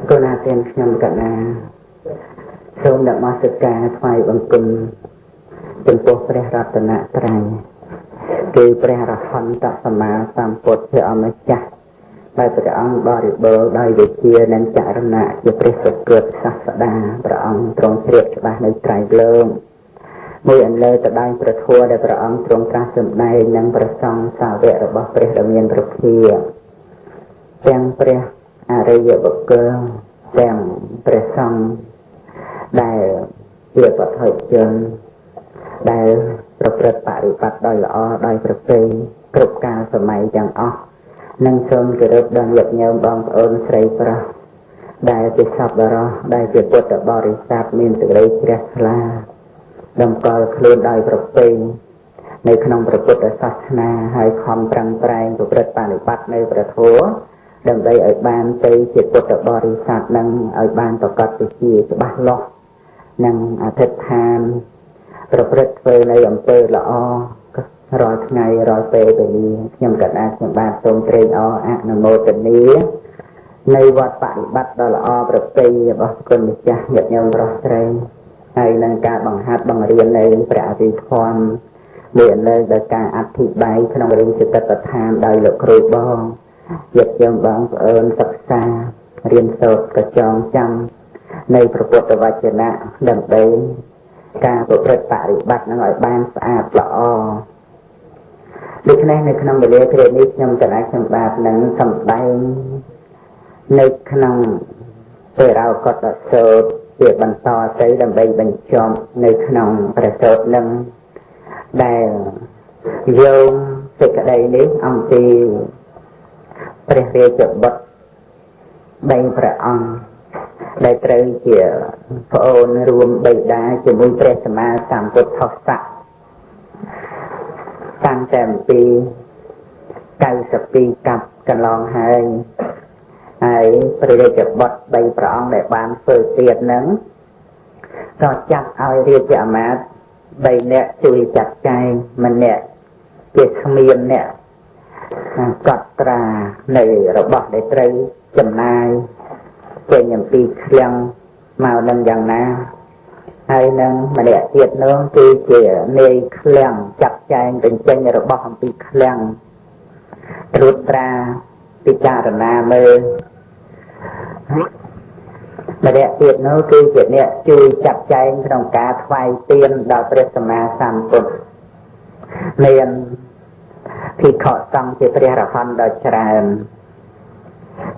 cô na tên nhầm cả na sớm đã mà sự ca thoại bằng cùng từng phốព្រះរតនត្រ័យគឺព្រះរហន្តសម្មាសម្ពុទ្ធជាអម្ចាស់ដែលព្រះអង្គបរិបូរណ៍ដោយវិជ្ជានិងចរណៈជាព្រះសក្តិសាស្តាព្រះអង្គទ្រង់ជ្រាបច្បាស់នៅត្រៃលើកមួយអន្លើទៅដោយព្រះធម៌ដែលព្រះអង្គទ្រង់ត្រាស់សម្ដែងនិងព្រះសង្ឃសាវករបស់ព្រះដ៏មានព្រះភាទាំងព្រះអរិយបុគ្គលទាំងព្រះសង្ឃដែលជាបឋិជនដែលប្រព្រឹត្តបរិបត្តិដោយល្អដោយប្រពៃគ្រប់កាលសម័យទាំងអស់និងសូមគោរពដល់ញាតិញោមបងប្អូនស្រីប្រុសដែលជាសប្បុរសដែលជាពុទ្ធបរិស័ទមានសេចក្តីជ្រះថ្លាតម្កល់ខ្លួនដោយប្រពៃនៅក្នុងព្រះពុទ្ធសាសនាហើយខំប្រឹងប្រែងប្រព្រឹត្តបរិបត្តិនៅព្រះធម៌ដើម្បីឲ្យបានទៅជាពុទ្ធបរិស័ទនិងឲ្យបានប្រកបវិជ្ជាច្បាស់លាស់និងអធិដ្ឋានប្រព្រឹត្តធ្វើនៅអំពើល្អរាល់ថ្ងៃរាល់ពេលវេលាខ្ញុំកណ្ដាលខ្ញុំបាទសូមត្រេកអរអនុមោទនានៅវត្តបរិបត្តិដ៏ល្អប្រពៃរបស់គុណម្ចាស់ញាតិញោមប្រុសស្រីហើយនឹងការបង្ហាត់បង្រៀននៅព្រះអភិធម្មមានលើដោយការអធិប្បាយក្នុងរឿងចិត្តបឋានដោយលោកគ្រូបងញាតិញោមបងប្អូនសិក្សារៀនសូត្រប្រចងចាំនៅព្រះពុទ្ធវចនៈដើម្បីការប្រព្រឹត្តបរិបត្តិនឹងឲ្យបានស្អាតល្អដូច្នេះនៅក្នុងវេលាគ្រានេះខ្ញុំកណ្ដាលខ្ញុំបាទនឹងសម្ដែងនៅក្នុងពេលរោកតសូត្រជាបន្តទៅដើម្បីបញ្ចប់នៅក្នុងព្រះសូត្រនឹងដែលយោងសេចក្តីនេះអំពីព្រះរាជបុត្រ3ព្រះអង្គដែលត្រូវជាប្អូនរួមបិតាជាមួយព្រះសម្មាសម្ពុទ្ធស័ក្តិតាំងតែអំពី92កັບកន្លងហើយព្រះរាជបុត្រ3ព្រះអង្គដែលបានធ្វើទៀតហ្នឹងក៏ចាត់ឲ្យរាជអាមាត្យ3នាក់ជួយចាត់ចែងម្នាក់ជាស្មៀនអ្នកកត់ត្រានៅរបស់ដែលត្រូវចំណាយចេញអំពីឃ្លាំងមកនឹងយ៉ាងណាហើយនឹងម្នាក់ទៀតនោះគឺជានាយឃ្លាំងចាត់ចែងបញ្ចេញរបស់អំពីឃ្លាំងត្រួតត្រាពិចារណាមើលម្នាក់ទៀតនោះគឺជាអ្នកជួយចាត់ចែងក្នុងការថ្វាយទានដល់ព្រះសម្មាសម្ពុទ្ធមានភិក្ខុសង្ឃជាព្រះរហន្តដ៏ច្រើន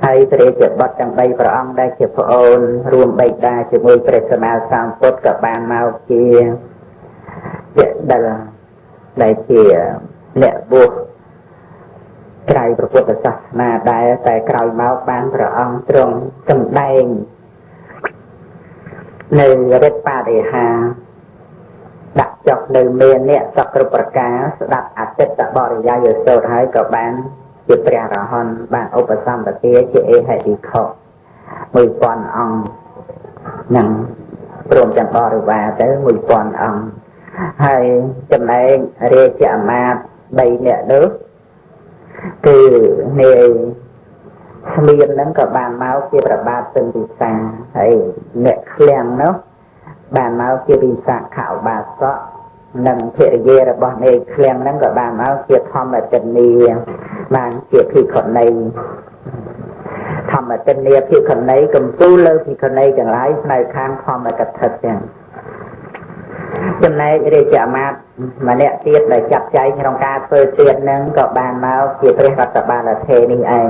ហើយព្រះរាជបុត្រទាំង3ព្រះអង្គដែលជាប្អូនរួមបិតាជាមួយព្រះសម្មាសម្ពុទ្ធក៏បានមកជាដែលជាអ្នកបួសក្រៅព្រះពុទ្ធសាសនាដែរតែក្រោយមកបានព្រះអង្គទ្រង់សម្ដែងនៅរិទ្ធបរិហាដាក់ចុះនៅមានអ្នកសក្តិប្រការស្ដាប់អតិតបរិយាយសូត្រហើយក៏បានជាព្រះរហន្តបានឧបសម្បទាជាអេហិភិក្ខុ1000អង្គនឹងព្រមទាំងបរិវារទៅ1000អង្គហើយចំណែករាជអាមាត្យ3នាក់នោះគឺនាយស្មៀនហ្នឹងក៏បានមកជាប្របាទសិនពិសាហើយអ្នកឃ្លាំងនោះបានមកជាវិសាខឧបាសកនិងភរិយារបស់នាយឃ្លាំងហ្នឹងក៏បានមកជាធម្មទិនីបានជាភិក្ខុនីធម្មទិនីភិក្ខុនីកំពូលលើភិក្ខុនីទាំងឡាយនៅខាងធម្មកថាទាំងចំណែករាជអាមាត្យម្នាក់ទៀតដែលចាត់ចែងក្នុងការធ្វើទានហ្នឹងក៏បានមកជាព្រះរដ្ឋបាលថេរនេះឯង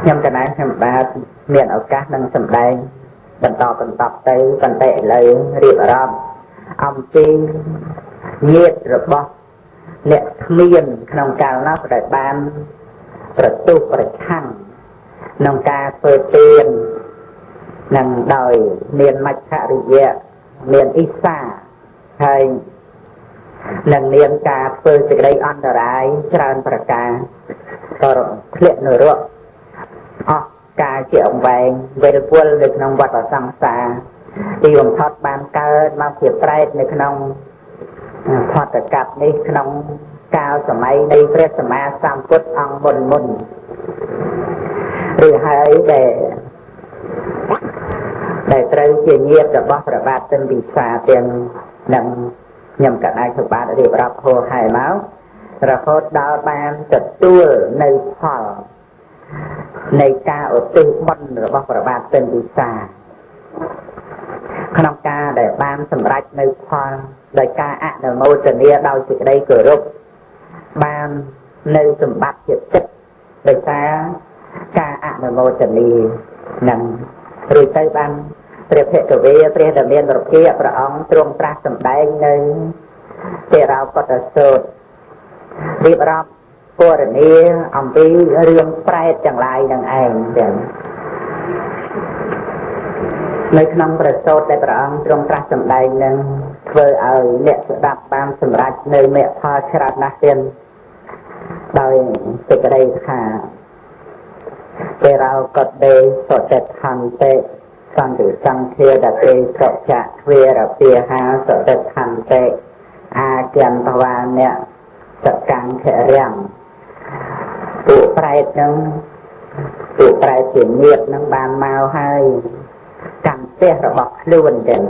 ខ្ញុំកណ្ដាលខ្ញុំបាទមានឱកាសនឹងសម្ដែងបន្តទៅប៉ុន្តែឥឡូវរៀបរាប់អំពីញាតិរបស់អ្នកគ្មានក្នុងកាលនោះដែលបានប្រទុះប្រឆាំងក្នុងការធ្វើទាននឹងដោយមានមច្ឆរិយៈមានអ៊ីសាហើយនឹងមានការធ្វើសេចក្តីអន្តរាយច្រើនប្រការក៏ធ្លាក់នរកអស់ការជាអង្វែងវិលវល់នៅក្នុងវដ្តសង្សារទីបំផុតបានកើតមកជាប្រែតនៅក្នុងផតកັບនេះក្នុងកាលសម័យនៃព្រះសម្មាសម្ពុទ្ធអង្គមុនឬហើយដែល ដែលត្រូវជាញាតិរបស់ព្រះបាទទិនពិសាទាំងនឹងខ្ញុំក៏អាចធ្វើបានរៀបរាប់ហោហែមករហូតដល់បានទទួលនៅផលនៃការឧទ្ទិសបុណ្យរបស់ព្រះបាទទិនពិសាក្នុងការដែលបានសម្រេចនៅផលដោយការអនុមោទនាដោយសេចក្តីគោរពបាននៅសម្បត្តិជាចិត្តដោយសារការអនុមោទនានឹងរួចទៅបានព្រះភគវេព្រះដែលមានរភាព្រះអង្គទ្រង់ត្រាស់សម្ដែងនៅទេរោបតសូត្ររៀបរាប់ពរនាអំពីរឿងប្រែតទាំងឡាយនឹងឯងចឹងនៅក្នុងព្រះសូត្រដែលព្រះអង្គទ្រង់ត្រាស់សម្ដែងនឹងធ្វើឲ្យអ្នកស្ដាប់បានសម្រេចនៅមគ្គផលច្រើនណាស់ទៀតដោយសេចក្តីថាទេរោកតេសតថន្តិសន្តិសង្ឃាដតេសច្ចៈទ្វេរពាហាសតថន្តិអាចន្តវាអ្នកសកង្ខរាំងពួកប្រែតនឹងពួកប្រែតជាញាតិនឹងបានមកហើយកម្មផ្ទះរបស់ខ្លួនចឹង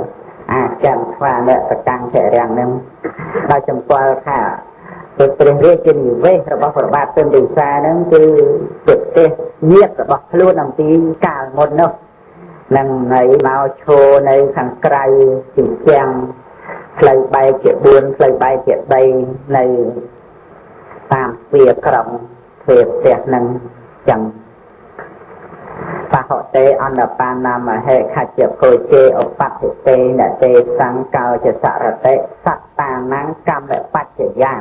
អាចន្ទវាអ្នកសកង្ខរាំងនឹងដោយចម្ពាល់ថាព្រះរាជានិវេសរបស់ព្រះបាទទិនពិសានឹងគឺជាផ្ទះញាតិរបស់ខ្លួនអំពីកាលមុននោះនឹងហើយមកឈរនៅខាងក្រៅជញ្ជាំងផ្លូវបែកជា4ផ្លូវបែកជា3នៅតាមទ្វារក្រុងទ្វារផ្ទះនឹងចឹងបហតេអន្តបាណាមហេខច្ចកោជេឧបតិតេនតេសង្កោចសរតេសត្តានាងកម្មបច្ចយា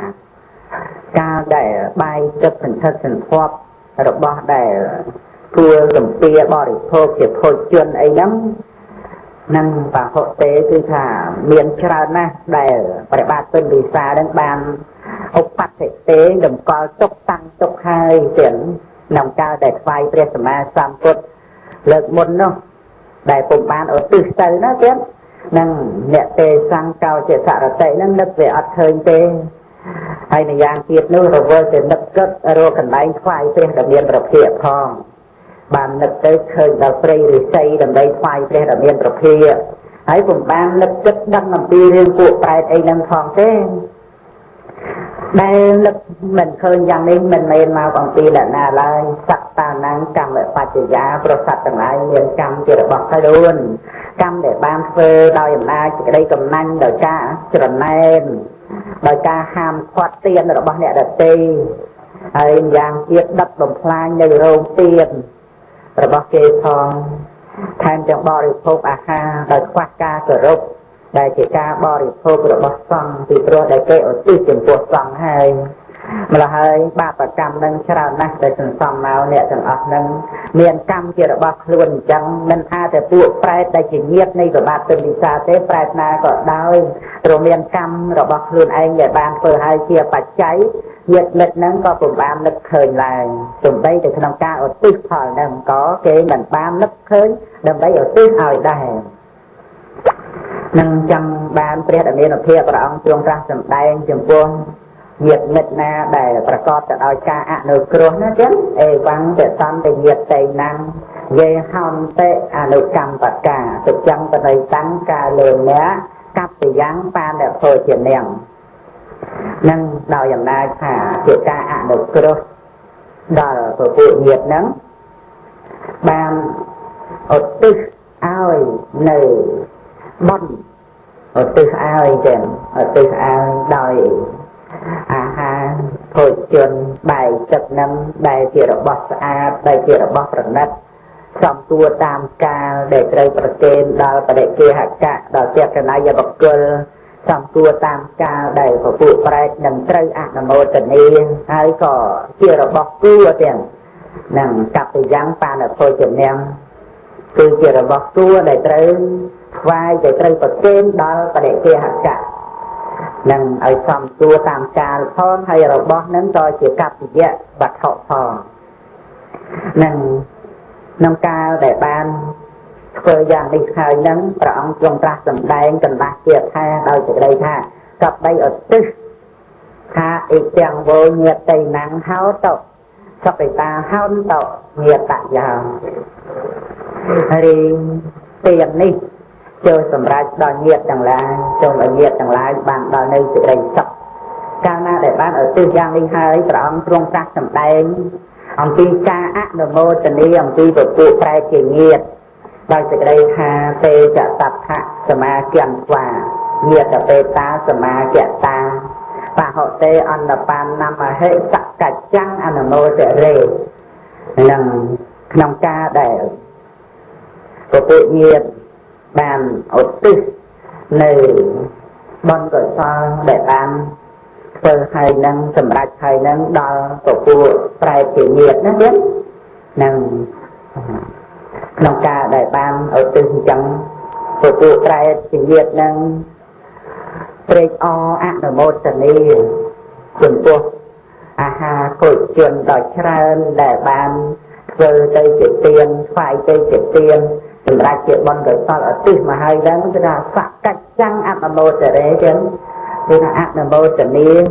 ការដែលបាយទឹកសន្ធឹកសន្ធាប់របស់ដែលគួរសម្ពាបរិភោគជាភោជនអីហ្នឹងនឹងបហតេគឺថាមានច្រើនណាស់ដែលព្រះបាទទិនពិសានឹងបានឧបតិតេតម្កល់ទុកតាំងទុកហើយទាំងក្នុងកាលដែលថ្វាយព្រះសម្មាសម្ពុទ្ធលើកមុននោះដែលពុំបានឧទ្ទិសទៅណាទៀតនឹងអ្នកទេសង្កោចសរតិនឹងនឹកវាអត់ឃើញទេហើយម្យ៉ាងទៀតនោះរវល់តែនឹកគិតរកកន្លែងថ្វាយព្រះដែលមានប្រភពផងបាននឹកទៅឃើញដល់ព្រៃឫស្សីដើម្បីថ្វាយព្រះដែលមានប្រភពហើយពុំបាននឹកគិតដឹងអំពីរឿងពួកប្រែតអីនឹងផងទេដែលនឹកមិនឃើញយ៉ាងនេះមិនមែនមកអំពីអ្នកណាឡើយសត្តានាងកម្មបច្ចយាប្រសត្វទាំងឡាយមានកម្មជារបស់ខ្លួនកម្មដែលបានធ្វើដោយអំណាចសេចក្តីកំណាញ់ដោយការច្រណែនដោយការហាមឃាត់ទានរបស់អ្នកដទៃហើយយ៉ាងទៀតដុតបំផ្លាញនៅរោងទានរបស់គេផងថែមទាំងបរិភោគអាហារដោយខ្វះការគោរពដែលជាការបរិភោគរបស់សង្ឃពីព្រោះដែលគេឧទ្ទិសចំពោះសង្ឃហើយម្ល៉េះហើយបាបកម្មនឹងច្រើនណាស់ដែលសន្សំមកអ្នកទាំងអស់នឹងមានកម្មជារបស់ខ្លួនអញ្ចឹងមិនថាតែពួកប្រែតដែលជាញាតិនៃព្រះបាទទិនពិសាទេប្រែតណាក៏ដោយព្រោះមានកម្មរបស់ខ្លួនឯងដែលបានធ្វើឲ្យជាបច្ច័យញាតិមិត្តនឹងក៏ពុំបាននឹកឃើញឡើងទោះបីតែក្នុងការឧទ្ទិសផលនឹងក៏គេមិនបាននឹកឃើញដើម្បីឧទ្ទិសឲ្យដែរនឹងចាំបានព្រះដែលមានភាពព្រះអង្គទ្រង់ត្រាស់សម្ដែងចំពោះញាតិមិត្តណាដែលប្រកបទៅដោយការអនុគ្រោះណាចឹងអេវ៉ាំងតសន្តញាតិណាំយេហោតេអនុកម្មបកាទុចੰបណៃតាំងកាលើអ្នកកັບទៅយ៉ាងបានតែភោជនាងនឹងដោយអំណាចថាជាការអនុគ្រោះដល់ពពួកញាតិហ្នឹងបានឧទ្ទិសឲ្យនៅបុណ្យឧទ្ទិសឲ្យចឹងឧទ្ទិសឲ្យដោយអាហារភោជនបាយទឹកនឹងដែលជារបស់ស្អាតដែលជារបស់ប្រណិតសំទួតាមកាលដែលត្រូវប្រគេនដល់បដិគេហកៈដល់ចេតនាយបុគ្គលសំទួតាមកាលដែលពពួកប្រែតនឹងត្រូវអនុមោទនាហើយក៏ជារបស់គួរទាំងនឹងកັບទៅយ៉ាងបានភោជនាងគឺជារបស់គួរដែលត្រូវថ្វាយដែលត្រូវប្រគេនដល់បដិគេហកៈនឹងឲ្យសំទួតាមកាលផងហើយរបស់នឹងក៏ជាកប្បយៈវត្ថុផងនឹងក្នុងកាលដែលបានធ្វើយ៉ាងនេះហើយនឹងព្រះអង្គទ្រង់ត្រាស់សម្ដែងកន្លះទៀតថាដោយសេចក្តីថាកបបីឧទ្ទិសថាអិទាំងវោញាតិណាំងហោតសក្តិតាហោនតញាតយោរី tiền đi chơi sầm rách đòi nhiệt chẳng là trong ở nhiệt chẳng là bạn đòi nơi sự đầy sập cao na để bạn ở tư giang đi hai cái ông trung sắc sầm đen ông ti ca ác đồ mô tình đi ông ti vật cụ prai chỉ nhiệt đòi sự đầy tha tê chợ tập hạ sma kiềm quả nhiệt ở tê ta sma kiệm ta và họ tê ăn là pan năm mà hệ sặc cả trăng ăn là mô sẽ rề nâng nông ca để có tự nhiệt bàn ở tư nơi bon gọi sao để bàn từ hai nâng sầm rạch hai nâng đo của cụ prai chỉ nhiệt nó biết nâng nông ca để bàn ở tư chẳng của cụ prai chỉ nhiệt nâng Trênh o ác là một tình đi Quỳnh quốc ha cội truyền đòi trơn để bàn Vơ tây chỉ tiền, phải tây chỉ tiền Mình ra chuyện bọn người sao ở tư mà hay đó Nó là phạt cách chăng ác là một tình đấy chứ Vì là ác là một tình đi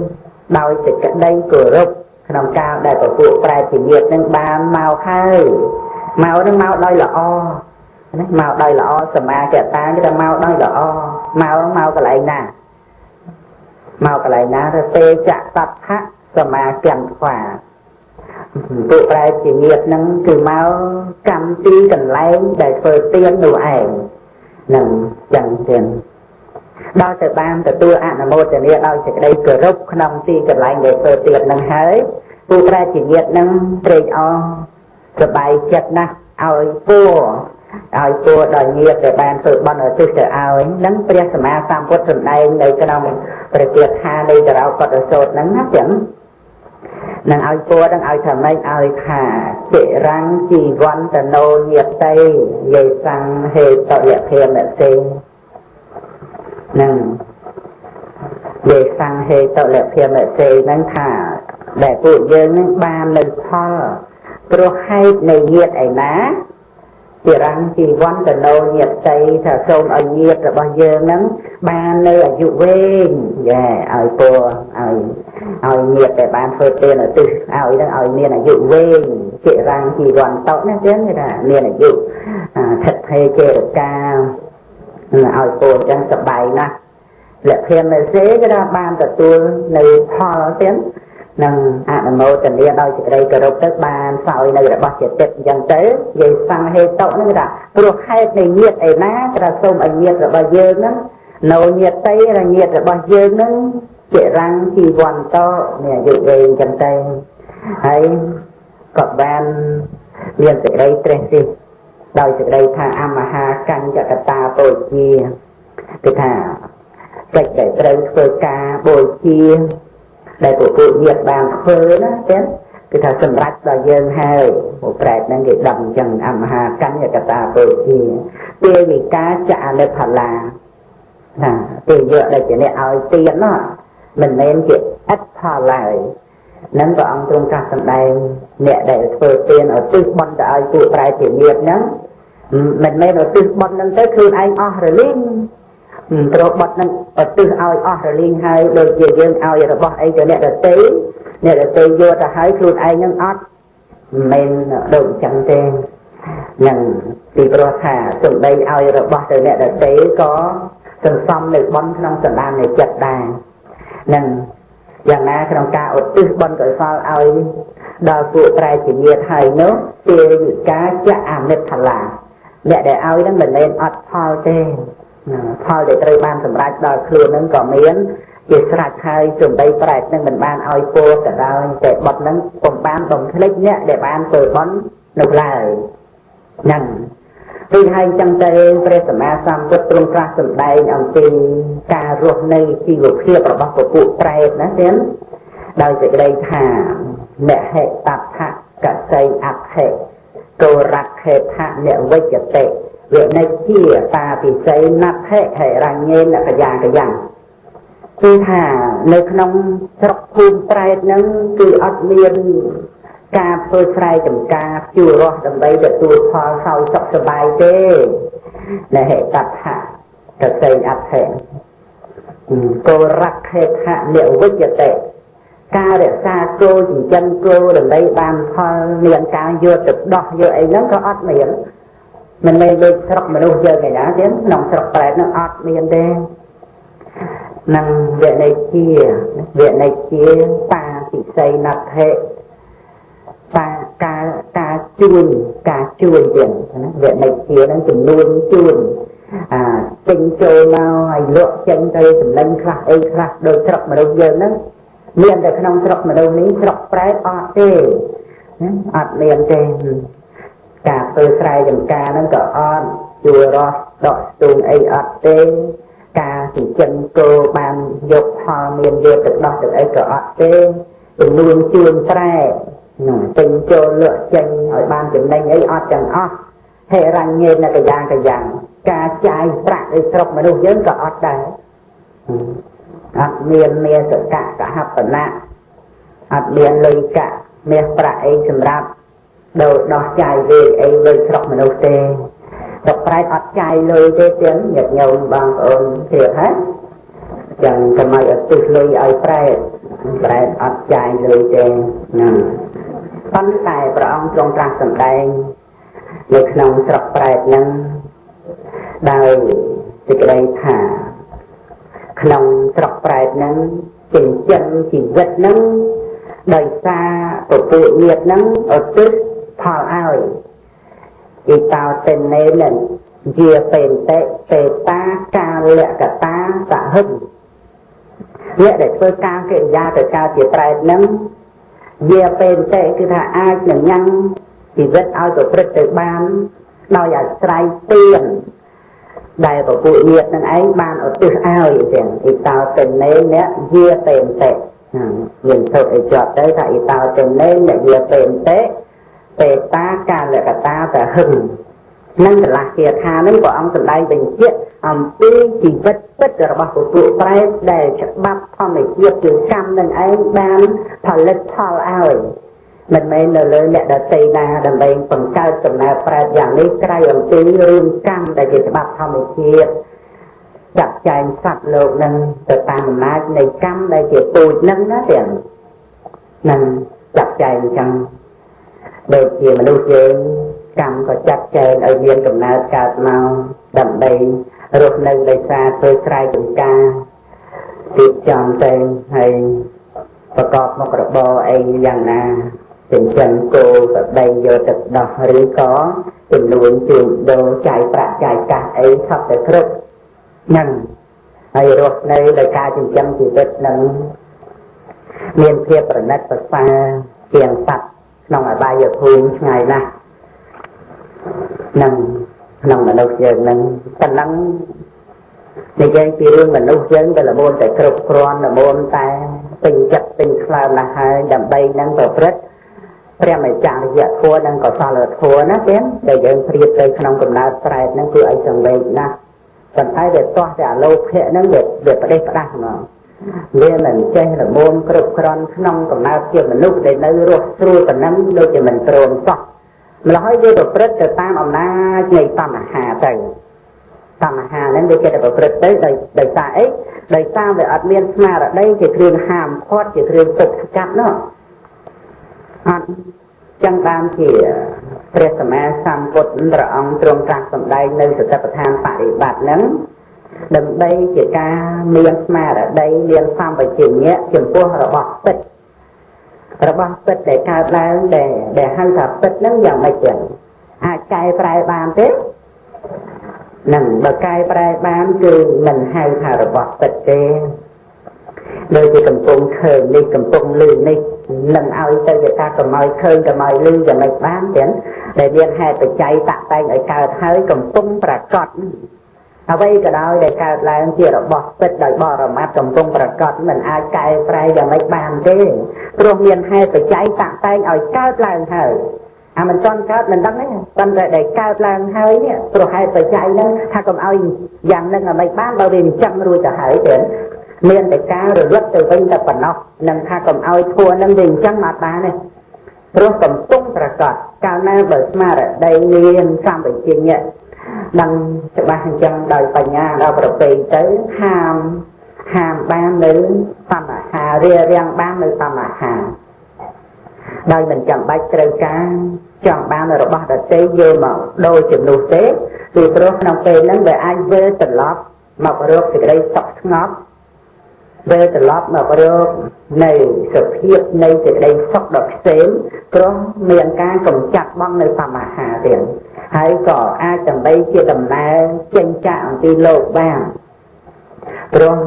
Đòi chỉ cách đây cửa rục Nông cao để của phụ prai chỉ nhiệt nên bàn màu khai Màu nó màu đôi là o Màu đôi là o, sầm ma kẻ ta cái màu đôi là o Màu cái lại nè màu cái này nó tê chạ tập hát và mà kèm khỏa tụ ra chỉ nhiệt nâng từ máu cầm tí cần lấy để phơi tiên đồ ảnh nâng chẳng tiền đo từ ban từ tôi ăn là một từ nhiệt đo chỉ đây cửa rốc nông tí cần lấy để phơi tiền nâng hới tụ ra chỉ nhiệt nâng trênh o từ bài chật nè ôi cô đòi nhiệt để bàn tự bọn ở tư sở áo nâng bia sầm ma sam quất sầm đây nơi cái nào để tiệt ha đây từ đâu có được sốt nâng hấp dẫn nâng áo cô đang áo thầm mấy áo thả chị răng chỉ văn từ nô nhiệt tây dây sang hề tội liệt thêm lại xem nâng dây sang hề tội liệt thêm lại xem nâng thả để cụ dương nâng ba lần thơ pro hay này nhiệt ấy ná chỉ rằng chỉ văn từ nô nhiệt tây thả xôn ở nhiệt rồi bao giờ nắng ba nơi ở dụ bên ở cô ở nhiệt để ban phơi tiền ở từ ở đang ở miền ở dụ bên chỉ rằng chỉ văn tốt nó tiếng người ta miền ở dụ thật hay chê được ca ở cô đang sập bài nè lệ thêm là dễ cái đó ban từ tôi nơi thò tiếng nâng là mô tình liên đôi chỉ đây cờ rốc tức bàn sau này là bác chế tịch dần tới vậy sang hề tậu nó là ruột hai này nhiệt ấy ná là xông ở nhiệt rồi bao giờ nó nấu nhiệt tây là nhiệt rồi bao giờ nó chỉ răng chỉ hoàn to nè dụ về dần tây ấy cọp ban liên chỉ đây trên gì đôi chỉ đây thà amaha canh cho ta bồi chia cái thà cách để đây phơi ca bồi chia đại của cụ nhiệt bàn phơi đó chết cái thằng sầm rách là dân hai một trại đang cái đầm chẳng âm hà cắn nhà cả ta bự kia gì cá chả lên thật là tiền dựa đây chỉ này ao tiền đó mình nên chuyện ít thà lại nâng vào ông trong các sầm đây nhẹ để phơi tiền ở tư bận tại cụ trại tiền nhiệt đó mình nên ở tư bận nâng tới khi anh rồi lên rồi bật nâng ở tư ao rồi lên hai đôi kia dân ao rồi bật ấy cho nè là tế vô ta hãy luôn ai nhân ớt mình đụng chẳng tên nhận thì pro thả chuẩn đây ao rồi bật rồi nè là tế có từng xong được bón trong sân đàn này chật đàn nâng dạng na trong ca ở tư bón cởi sao ao đào phụ trai chỉ nhiệt hai nước kia cá chả nếp thật là mẹ để ao đó mình lên ớt phao tên phao để trời ban sầm rạch đào luôn nâng có miếng chỉ sạch hai chuẩn bị phải nên mình ban ao cô cả đó để bật nâng cùng ban đồng click nhé để ban từ bón nộp lại nâng vì hai trăm tê về sầm ma sam quất trung tra sầm đây ông tin ca ruột này chỉ gục kia vào bọc của cụ trai nó tiến đời sẽ đây thả mẹ hệ tập hạ cả xây áp hệ cô rạc hệ hạ mẹ vây chật tệ việc này chia ta thì xây nắp hệ rằng nghe là cái dạngคือถ้าในขนมสระภูมิไตรนั้นคืออัดเมียนการเปิดไตรจำการจู่รอดำไปแต่ตัวพอเขาสบายเจ้ในเหตุตัดหะกระเซยอัดแห่งโกรักเหตุหะเหนียววิจเตะการเดือดซาโกจิงจันโกดำไปบานพอเมียนการโยติดดอกโยไอ้นั้นก็อัดเมียน mình lên lên sọc mà đâu giờ ngày đó chứ nòng sọc phải nó ọt miền đen năng viện này chia ta chỉ xây nạp hệ ta ca chuồn tiền viện này chia nó chừng luôn chuồn tinh trôi mau hay lựa chân tay tùm lên khắc đôi sọc mà đâu giờ nó miền được nòng sọc mà đâu ní sọc phải ọt tê ọt miền đen cả tôi sai dùm ca nó có on chùa đó đọt tuôn ấy ọt tê ca thì chân cô bàn dục hòa miền vừa thực đọt được ấy có ọt tê tùm luôn chuông tre tình cho lựa chân ở bàn dùm này ấy ọt chẳng ọt hệ răng nghe là cái dạng ca chai sạc ấy sọc mà đâu dớn có ọt đấy ọt miền sự cả hạp tận nạ ọt miền lời cả miền sạc ấy xâm rạp đầu đọt chai về ấy lời sọc mà đâu tê đọc phải ọt chai lời tê tiếng nhật nhau bằng ơn thiệt hết chẳng cầm ai ở tụt lời ai phải ọt chai lời tê phân tài bà ông trong trang sầm đen lực nông sọc phải nâng đời thì cái đây thả nông sọc phải nâng chỉnh chân chỉ vật nâng đời xa ở tự nhiệt nâng ở tức thảo ai thì tao tên này là dìa phèn tệ ta ca lệ cả ta tạ hưng lệ để tôi ca kiện ra từ cao chỉ trái nâng dìa phèn tệ cứ thà ai nhận nhăn thì rất ai của rất từ ban đòi là trái tiền đại của cụ nhiệt nâng ấy ban ở từ ai thì tao tên này nè dìa phèn tệ nhìn thôi chọt tới tại tao tên này là dìa phèn tệ về ta ca là cả ta và hừng nâng là kia tha nâng của ông từ đây bình chiết tuy chỉ vật bất là bảo của tụi trái để bắt con này chiết từ cam nâng ấy ban thọ lịch thọ ảo mình mới nở lớn để đợt tây đa đầm bền phần cao tầm nào phải dạng lấy cây ông tí rương cam để chỉ bắt con này chiết chặt chạy sạch lộ nâng từ tàm mát này cam để chỉ tụi nâng nó tiền nâng chặt chạy chẳng đôi khi mà lúc dương cầm có chặt chẽ ở viên cầm nát cát màu đậm đầy ruột nâng đầy xa tôi trai chúng ca tiếp chọn tên hay và có một cái bò ấy dàng na tình chân cô và đây vô thực đỏ rứ có tình luôn trường đồ chạy bạc chạy cả ấy sắp tới khớp nâng hay ruột này đầy ca tình chân chỉ rất nâng miền thiệp ở nét và xa tiền sạch nông ở ba giờ thu ngày nay nông là nấu giờ nông phần nắng thì cái riêng mình nấu dân đây là môn tại cột cron là môn tại tình chất tình cloud là hai đầm bay nắng vào rất em này chàng giờ thua đang có sao là thua nó kém để dân priết tới nông cầm na trái nắng cứ ai chẳng về na còn thái về toa để lâu hệ nắng về ở đây phải mà nên mình chơi là môn cột cron nông cầm na kia mình lúc để nơi ruột ruột còn nắng đôi thì mình trồn toa mà nói với đồ prết từ tam ông na ngày tam hà trời tam hà nên đây cái đồ prết tới đời xa ấy đời xa về admin mà ở đây thì thường hàm thoát thì thường tục chặt nó chẳng tam thì Phật mà sam cột ra ông trong trang sầm đây nơi sự tập than phải bạt nắng đầm đây chỉ ca miền mà ở đây miền sam phải chịu nhẹ chịu qua rồi bọc tịch rồi bọc tịch để cao lên để hai thập tịch nó dòng này chuyện cài prai bàn thế nằm bờ cài prai bànคือmình hai thà rồi bọc tịch thế nơi thì cầm cung khơi đi cầm cung lư đi lần ao tới người ta cầm mồi khơi cầm mồi lư và mày bán đến để viên hai phải chạy tạ tay ở cao thái cầm cung và cọt ở đây cái đó để cao lại kia rồi bọt tịch đợi bò rồi mắt cầm cung và cọt mình ai cài prai và mày bán thế rồi viên hai phải chạy tạ tay ở cao lại hơi mình con cao mình đắng đấy con để cao lại hơi nhé rồi hai phải chạy nó tha cầm ao dàn lên là mày bán bao vì chăm rồi cả hơi đến miền đại ca rồi rất từ bên tập phần nóc nâng tha cầm ao thua nâng đình trắng mặt ba này rồi cầm tung và cọt cao na bởi mà ở đây miền sam phải chiên nhẹ bằng cho ba hàng trăm đời phải nhà đâu phải về tới hàm ba nữ tam hà ria riêng ba nữ tam hà đây mình chẳng bách trời ca chẳng banរបស់ដតេយកមកដូរជំនួសទេពីព្រោះក្នុងពេលហ្នឹងវាអាចវិលត្រឡប់មករកសេចក្តីសុខស្ងប់វិលត្រឡប់មករកនៃសភាពនៃសេចក្តីសុខដ៏ផ្សេងព្រោះមានការកម្ចាត់បងនៅសមអាហារទៀតហើយក៏អាចដើម្បីជាដំណើរចេញចាកអំពីលោកបានព្រោះ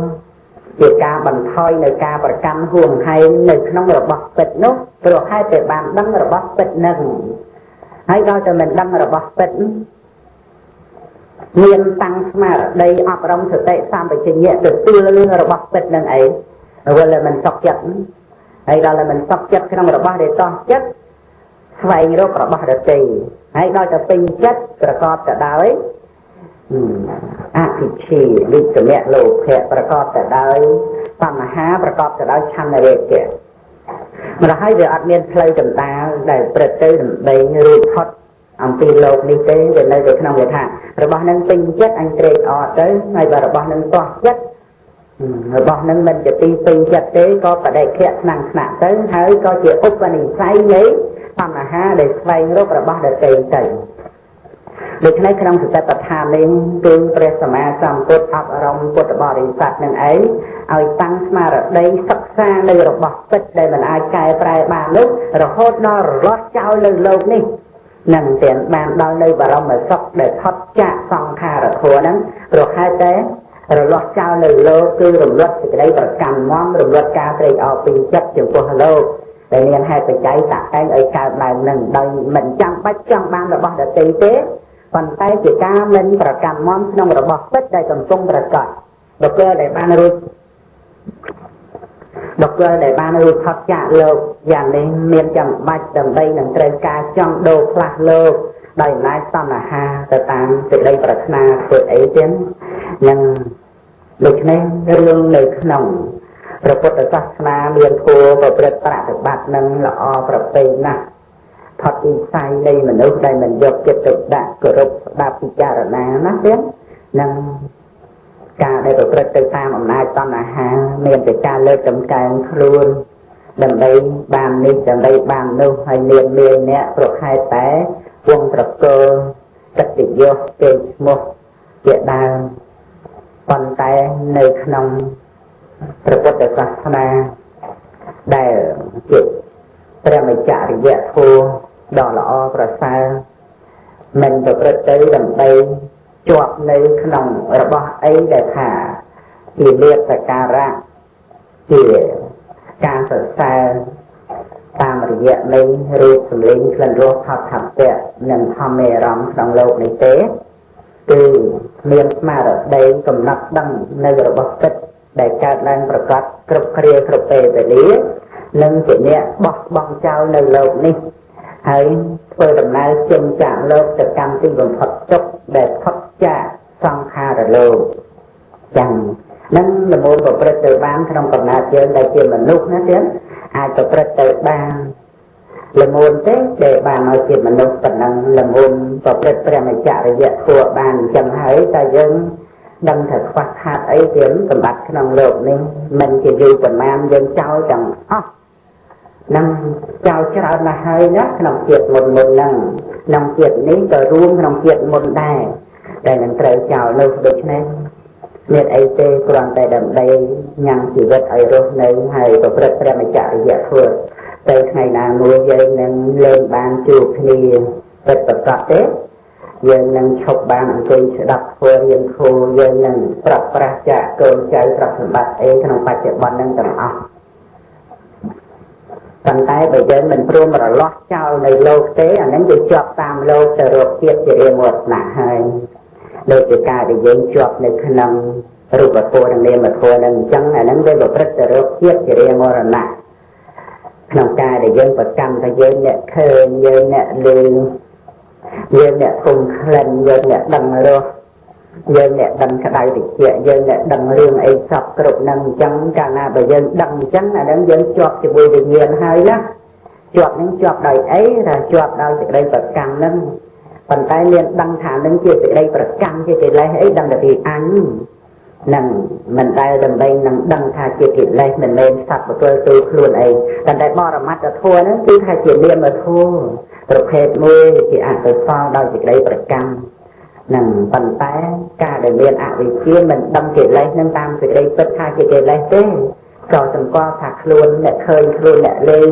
ជាការបន្ថយនៅការប្រកាន់ហួងហែងនៅក្នុងរបស់ពិតនោះព្រោះហេតុតែបានដឹងរបស់ពិតនឹងហើយដល់តែមិនដឹងរបស់ពិតមានតាំងស្មារតីអប់រំសតិសម្បជញ្ញៈទទួលរបស់ពិតនឹងអីវាលើមិនសុខចិត្តហើយដល់តែមិនសុខចិត្តក្នុងរបស់ដែលតោះចិត្តស្វែងរករបស់ដទៃហើយដល់តែពេញចិត្តប្រកបទៅដោយអភិជ្ជាវិជ្ជៈលោភៈប្រកបទៅដោយបញ្ហាប្រកបទៅដោយឆន្ទរៈម្ល៉េះហើយវាអត់មានផ្លូវចម្តាលដែលប្រទៅដើម្បីរួចផុតអំពីលោកនេះទេវានៅតែក្នុងវាថារបស់នឹងពេញចិត្តអញត្រេកអរទៅហើយបើរបស់នឹងទាស់ចិត្តរបស់នឹងមិនជាទីពេញចិត្តទេក៏បដិខៈថ្នាំងថ្នាក់ទៅហើយក៏ជាឧបនិស្ស័យនៃបញ្ហាដែលស្វែងរករបស់ដទៃទៅដូច្នេះក្នុងសតិប្បដ្ឋាននេះគឺព្រះសម្មាសម្ពុទ្ធអប់រំពុទ្ធបរិស័ទនឹងឯងឲ្យតាំងស្មារតីសិក្សានៅរបស់ពិតដែលមិនអាចកែប្រែបាននោះរហូតដល់រលត់ចោលនៅលោកនេះនឹងទាំងបានដល់នៅបរមសុខដែលផុតចាកសង្ខារធម៌ហ្នឹងព្រោះហេតុតែរលាស់ចោលនៅលោកគឺរំលត់សេចក្តីប្រកាន់មមរំលត់ការត្រេកអរពេញចិត្តចំពោះលោកដែលមានហេតុបច្ច័យតាក់តែងឲ្យកើតឡើងនឹងដោយមិនចាំបាច់ចង់បានរបស់ដទៃទេប៉ុន្តែជាការមិនប្រកាន់មមក្នុងរបស់ពិតដែលកំពុងប្រកបបុគ្គលដែលបានរួចផុតចាកលោកយ៉ាងនេះមានចាំបាច់ដើម្បីនឹងត្រូវការចង់ដូរផ្លាស់លោកដោយអំណាចតណ្ហាទៅតាមសេចក្តីប្រាថ្នាធ្វើអីទៀតនឹងដូច្នេះរឿងនៅក្នុងព្រះពុទ្ធសាសនាមានគួរប្រព្រឹត្តប្រតិបត្តិនឹងល្អប្រពៃណាស់ផុតវិស័យនៃមនុស្សដែលមិនយកចិត្តទុកដាក់គោរពស្ដាប់ពិចារណាណាទៀតនឹងការដែលប្រព្រឹត្តទៅតាមអំណាចតណ្ហាមានតែការលើកតម្កើងខ្លួនដើម្បីបាននេះដើម្បីបាននោះហើយមានអ្នកប្រខែតែវងត្រកូលកិត្តិយសគេឈ្មោះជាដើមប៉ុន្តែនៅក្នុងព្រះពុទ្ធសាសនាដែលជាព្រះមច្ចរិយធម៌ដ៏ល្អប្រសើរមិនប្រព្រឹត្តទៅដើម្បីជាប់នៅក្នុងរបស់អីដែលថាជាលៀបសការៈជាការសរសើរតាមរយៈនៃរូបសម្លេងក្លិនរសផតថពៈនិងធម្មអារម្មណ៍ក្នុងលោកនេះទេគឺមានស្មារតីកំណត់ដឹងនៅរបស់ចិត្តដែលកើតឡើងប្រកបគ្រប់គ្រាគ្រប់ពេលវេលានិងជាអ្នកបោះបង់ចោលនៅលោកនេះហើយធ្វើដំណើរចេញจากលោកទៅកាន់ទីបំផុតទុក្ខដែលផុតចាកសង្ខារលោកចឹងនឹងល្មមប្រព្រឹត្តទៅបានក្នុងកំណើតយើងដែលជាមនុស្សណាទៀតអាចប្រព្រឹត្តទៅបានល្មមទេដែលបានឲ្យជាមនុស្សប៉ុណ្ណឹងល្មមប្រព្រឹត្តព្រះមច្ចរិយធម៌បានអញ្ចឹងហើយតែយើងដឹងថាខ្វះខាតអីទៀតសម្បត្តិក្នុងលោកនេះមិនជាយូរប៉ុន្មានយើងចោលទាំងអស់នឹងចោលច្រើនណាស់ហើយណាក្នុងជាតិមុនហ្នឹងក្នុងជាតិនេះក៏រួមក្នុងជាតិមុនដែរតែនឹងត្រូវចោលនោះដូច្នេះមានអីទេគ្រាន់តែដើម្បីញ៉ាំជីវិតឲ្យរស់នៅហើយប្រព្រឹត្តព្រះមច្ចរិយធម៌ទៅថ្ងៃណាមួយយើងនឹងលែងបានជួបគ្នាពិតប្រាកដទេយើងនឹងឈប់បានអង្គុយស្ដាប់ធម៌រៀនធម៌យើងនឹងប្រត់ប្រាស់ចាកកូនចៅទ្រព្យសម្បត្តិអីក្នុងបច្ចុប្បន្ននឹងទាំងអស់ប៉ុន្តែបើយើងមិនព្រមរលាស់ចោលនៅលោកទេអានឹងវាជាប់តាមលោកទៅរកទៀតជារាមរតនៈហើយដូចជាការដែលយើងជាប់នៅក្នុងរូបធម៌និងនាមធម៌នឹងអញ្ចឹងអានឹងវាប្រព្រឹត្តទៅរកទៀតជារាមរណៈក្នុងការដែលយើងប្រកាន់ថាយើងអ្នកឃើញយើងអ្នកឮយើងអ្នកគុំក្លិនយើងអ្នកដឹងរសយើងអ្នកដឹងក្តៅតិចយើងអ្នកដឹងរឿងអីសពគ្រប់នឹងអញ្ចឹងកាលណាបើយើងដឹងអញ្ចឹងអានឹងយើងជាប់ជាមួយវិញ្ញាណហើយណាជាប់នឹងជាប់ដោយអីថាជាប់ដោយសេចក្តីប្រកាន់នឹងប៉ុន្តែមានដឹងថានឹងជាសេចក្តីប្រកាន់ជាកិលេសអីដឹងតែពីអញនឹងមិនដែលដើម្បីនឹងដឹងថាជាកិលេសមិនមែនសត្វបុគ្គលទូខ្លួនអីតែបរមត្ថធម៌ហ្នឹងគឺថាជានាមធម៌ ប្រភេទមួយជាអកុសលដោយសេចក្តីប្រកម្មនឹងប៉ុន្តែការដែលមានអវិជ្ជាមិនដឹងកិលេសនឹងតាមសេចក្តីពិតថាជាកិលេសទេក៏សម្គាល់ថាខ្លួនអ្នកឃើញខ្លួនអ្នកលេង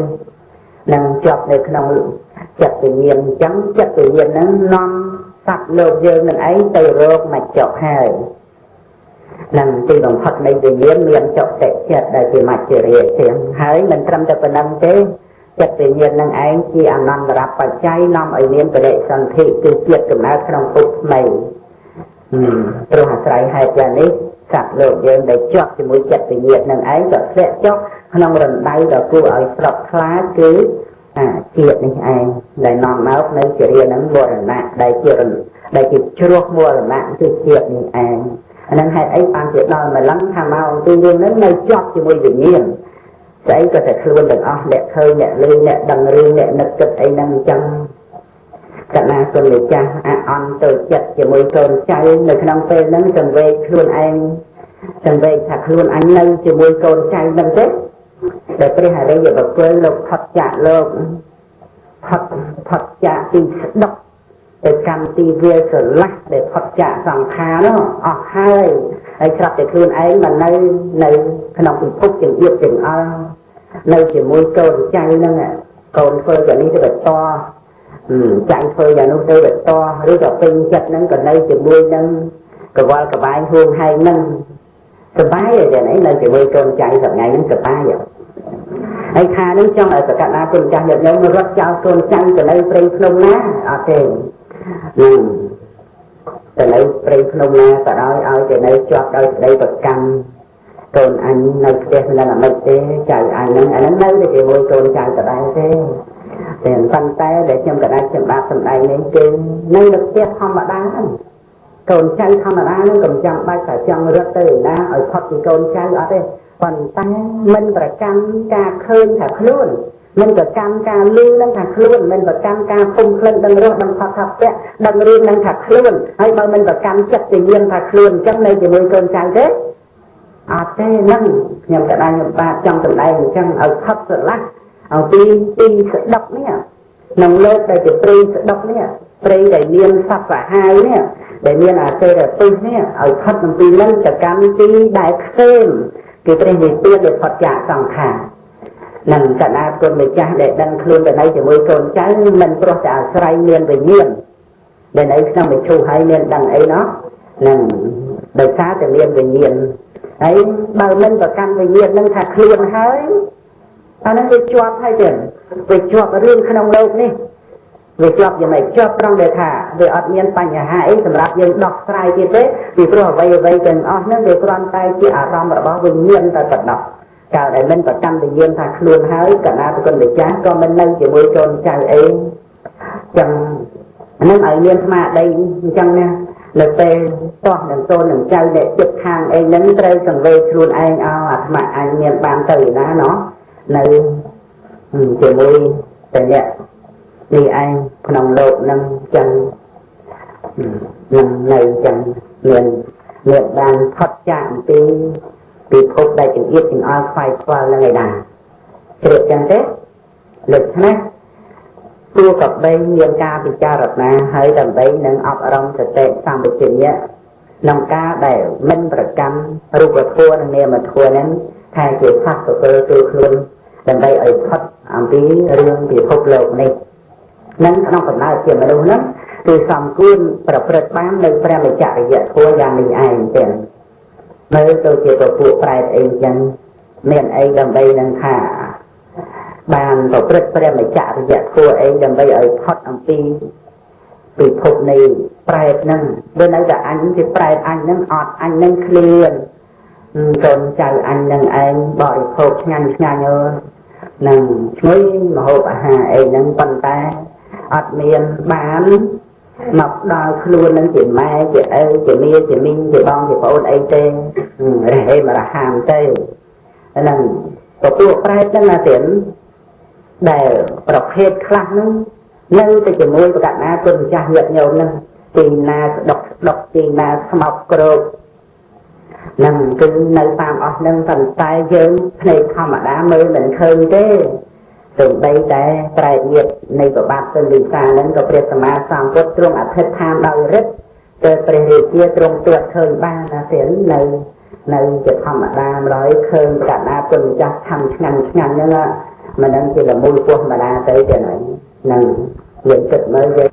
នឹងជាប់នៅក្នុងចិត្តវិញ្ញាណអញ្ចឹងចិត្តវិញ្ញាណហ្នឹងនាំសត្វលោកយើងនឹងឯងទៅរកមកចុះហើយនឹងទីបំផុតនៃវិញ្ញាណមានចុះតិចិត្តដែលជាមច្ចរិយជាងហើយមិនត្រឹមតែប៉ុណ្្នឹងទេចិត្តវិញ្ញាណនឹងឯងជាអនន្តរបច្ច័យនាំឲ្យមានបរិសន្ធិគឺជាតិកំណើតក្នុងពុទ្ធថ្មីព្រោះអាស្រ័យហេតុយ៉ាងនេះសត្វលោកយើងដែលជាប់ជាមួយចិត្តវិញ្ញាណនឹងឯងក៏ធ្លាក់ចុះក្នុងរណ្ដៅដ៏គួរឲ្យស្រក់ខ្លាចគឺជាតិនេះឯងដែលនាំមកនៅជារានឹងមរណៈដែលជាជ្រោះមរណៈគឺជាតិនេះឯងអានឹងហេតុអីបានជាដល់ម្លឹងថាមកទីយើងនឹងនៅជាប់ជាមួយវិញ្ញាណស្អីក៏តែខ្លួនទាំងអស់អ្នកឃើញអ្នកឮអ្នកដឹងរឿងអ្នកនឹកគិតអីហ្នឹងអញ្ចឹងកណាគុណម្ចាស់អន់ទៅចិត្តជាមួយកូនចៅនៅក្នុងពេលហ្នឹងសង្វេគខ្លួនឯងសង្វេគថាខ្លួនអញនៅជាមួយកូនចៅហ្នឹងទេតែព្រះអរិយបុគ្គលលោកផុតចាកលោកផុតចាកទីស្ដុកទៅកម្មទីវាស្រឡះដែលផុតចាកសង្ខារនោះអស់ហើយស្រាប់តែខ្លួនឯងមកនៅក្នុងពិភពទាំងទៀតទាំងអស់នៅជាមួយកូនចៅហ្នឹងកូនធ្វើយ៉ាងនេះទៅបន្តចៅធ្វើយ៉ាងនោះទៅបន្តឬក៏ពេញចិត្តហ្នឹងក៏នៅជាមួយនឹងកវល់កបាយហួងហែងហ្នឹងសប្បាយយ៉ាងនេះនៅជាមួយកូនចៅថ្ងៃហ្នឹងសប្បាយហើយខានឹងចង់ឲ្យប្រកាសណាគុណចាស់ញាតិញោមរត់ចោលកូនចៅទៅនៅព្រៃភ្នំណាអត់ទេទៅនៅព្រៃភ្នំណាក៏ដោយឲ្យទៅនៅជាប់ដោយក្តីប្រកាន់កូនអញនៅផ្ទះមិនដឹងអាម៉េចទេចៅអញហ្នឹងអាហ្នឹងនៅតែជាមួយកូនចៅដដែលទេតែប៉ុន្តែដែលខ្ញុំកដាច់ខ្ញុំបាទសំដែងនេះគឺនៅផ្ទះធម្មតាកូនចៅធម្មតាហ្នឹងកុំចាំបាច់តែចង់រត់ទៅណាឲ្យផុតពីកូនចៅអត់ទេប៉ុន្តែមិនប្រកាន់ការឃើញថាខ្លួនមិនប្រកាន់ការលឺនឹងថាខ្លួនមិនប្រកាន់ការពុំក្លិនដឹងរសដឹងផាត់ថាពាក់ដឹងរឿងនឹងថាខ្លួនហើយបើមិនប្រកាន់ចិត្តវិញ្ញាណថាខ្លួនអញ្ចឹងនៅជាមួយកូនចៅទេអត់ទេហ្នឹងខ្ញុំកដាញ់ខ្ញុំបាទចង់សម្ដែងអញ្ចឹងឲ្យផុតស្រឡះអំពីស្ដុកនេះក្នុងលោកដែលជាព្រៃស្ដុកនេះព្រៃដែលមានសត្វសាហាវនេះដែលមានអាសេរទុសនេះឲ្យផុតអំពីនឹងទៅកម្មទីដែលខ្សែមគឺព្រះនិព្វានដែលផុតចាកសង្ខារនឹងកណាគុណម្ចាស់ដែលដឹងខ្លួនទៅនៅជាមួយកូនចៅមិនព្រោះតែអាស្រ័យមានវិញ្ញាណដែលនៅក្នុងវិជុហើយមានដឹងអីណោះនឹងដោយសារតែមានវិញ្ញាណហើយបើមិនប្រកាន់វិញ្ញាណនឹងថាខ្លួនហើយអានោះវាជាប់ហើយទេវាជាប់រឿងក្នុងលោកនេះវាជាប់យ៉ាងម៉េចជាប់ត្រង់ដែលថាវាអត់មានបញ្ហាអីសម្រាប់យើងដោះស្រាយទៀតទេពីព្រោះអ្វីទាំងអស់ហ្នឹងវាគ្រាន់តែជាអារម្មណ៍របស់វិញ្ញាណតែប៉ុណ្ណោះកាលដែលមិនប្រកាន់វិញ្ញាណថាខ្លួនហើយកណាប្រគុណម្ចាស់ក៏មិននៅជាមួយកូនចៅអីចឹងហ្នឹងឲ្យមានស្មារតីអញ្ចឹងណានៅពេលតោះនឹងតូននឹងចៅដែលចិត្តខាងអីហ្នឹងត្រូវសង្វេគខ្លួនឯងអាត្មាអញមានបានទៅណាណោះនៅជាមួយតែអ្នកនេះឯងក្នុងលោកហ្នឹងចឹងនឹងនៅចឹងមានបានផុតចាកអំពីពិភពដែលចង្អៀតចង្អល់ខ្វាយខ្វល់នឹងឯណាជ្រាបចឹងទេលើកណាគួរកបីមានការពិចារណាហើយដើម្បីនឹងអប់រំសតិសម្បជញ្ញៈក្នុងការដែលមិនប្រកាន់រូបធម៌និងនាមធម៌ហ្នឹងថាជាសត្វទៅគឺខ្លួនដើម្បីឲ្យផុតអំពីរឿងពិភពលោកនេះនឹងក្នុងកំណើតជាមនុស្សហ្នឹងគឺសំគួរប្រព្រឹត្តបាននៅព្រះមច្ចរិយធម៌យ៉ាងនេះឯងទេមើលទៅជាពពួកប្រែតអីចឹងមានអីដើម្បីនឹងថាបានប្រព្រឹត្តព្រះមច្ចរិយធម៌អីដើម្បីឲ្យផុតអំពីពិភពនៃប្រែតហ្នឹងបើនៅតែអញជាប្រែតអញហ្នឹងអត់អញហ្នឹងឃ្លានកូនចៅអញហ្នឹងឯងបរិភោគឆ្ងាញ់នឹងឈ្ងុយម្ហូបអាហារអីហ្នឹងប៉ុន្តែអត់មានបានមកដល់ខ្លួននឹងជាម៉ែជាឪជាមាជាមីងជាបងជាប្អូនអីទេរហេមរហាមទេហ្នឹងពពួកប្រែតហ្នឹងណាទៀតដែលប្រភេទខ្លះហ្នឹងនៅតែជាមួយប្រកាសណាគុណម្ចាស់ញាតិញោមហ្នឹងទីណាស្ដុកទីណាស្មោកក្រោកនឹងគឺនៅតាមអស់នឹងប៉ុន្តែយើងភ្នែកធម្មតាមើលមិនឃើញទេ សំបីតែប្រែញាតនៃប្របាទសិលីសានឹងក៏ព្រះសម្មាសម្ពុទ្ធទ្រង់អធិដ្ឋានដោយរិទ្ធទៅព្រះរាជាទ្រង់ទួតឃើញបានណាទៀតនៅជាធម្មតាម្ល៉េះឃើញកណ្ដាលគុណចាស់ខំឆ្ងាញ់ហ្នឹងមិនដឹងជាលមូលពោះម្ដាទៅទេហ្នឹងយើងគិតមើលយើង